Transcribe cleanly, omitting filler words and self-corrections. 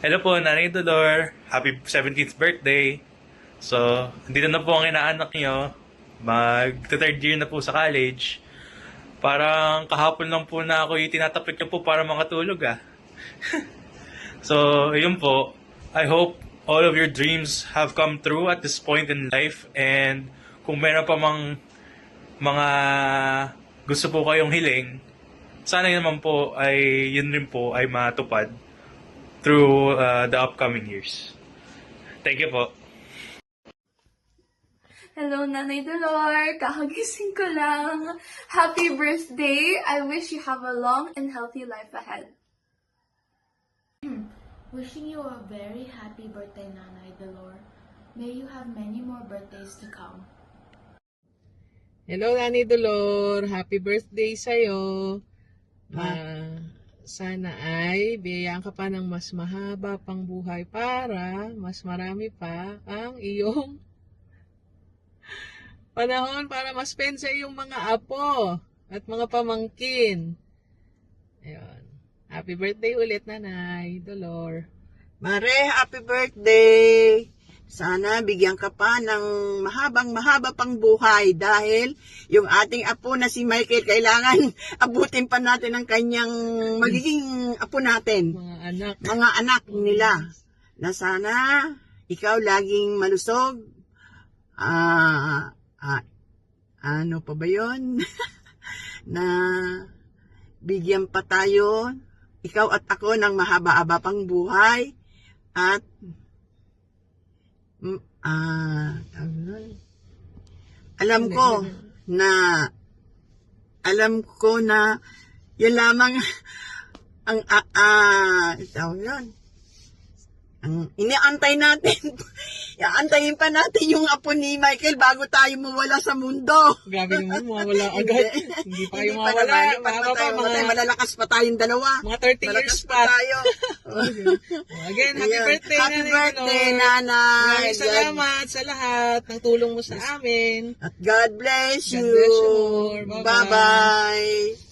Hello po, Nanay Dolor. Happy 17th birthday. So, dito na po ang inaanak nyo. Mag-third year na po sa college. Parang kahapon lang po na ako yung tinatapik nyo po para makatulog So, yun po. I hope all of your dreams have come true at this point in life. And kung meron pa mga gusto po kayong hiling, sana naman po ay yun rin po ay matupad through the upcoming years. Thank you po. Hello, Nanay Dolor. Kakagising ko lang. Happy birthday. I wish you have a long and healthy life ahead. Wishing you a very happy birthday, Nanay Dolor. May you have many more birthdays to come. Hello, Nanay Dolor. Happy birthday sa'yo. Sana ay biyayaan ka pa ng mas mahaba pang buhay para mas marami pa ang iyong panahon para ma-spend sa iyong mga apo at mga pamangkin. Ayun. Happy birthday ulit, Nanay Dolor. Mare, happy birthday! Sana bigyan ka pa ng mahaba pang buhay dahil yung ating apo na si Michael kailangan abutin pa natin ang kanyang magiging apo natin. Mga anak nila. Na sana ikaw laging malusog. Ano pa ba yun? Na bigyan pa tayo, ikaw at ako, ng mahaba-haba pang buhay. At alam ko na yan lamang ang iniantay natin. Iaantayin pa natin yung apo ni Michael bago tayo mawala sa mundo. Grabe naman, mawala agad. Hindi pa kayo mawala. Malalakas pa tayong dalawa. Mga 30 years pa tayo. Again, happy birthday, happy Nanay birthday, Dolor. Nanay. Maraming salamat sa lahat ng tulong mo sa amin. At God bless you. God bless you more. Bye-bye. Bye-bye.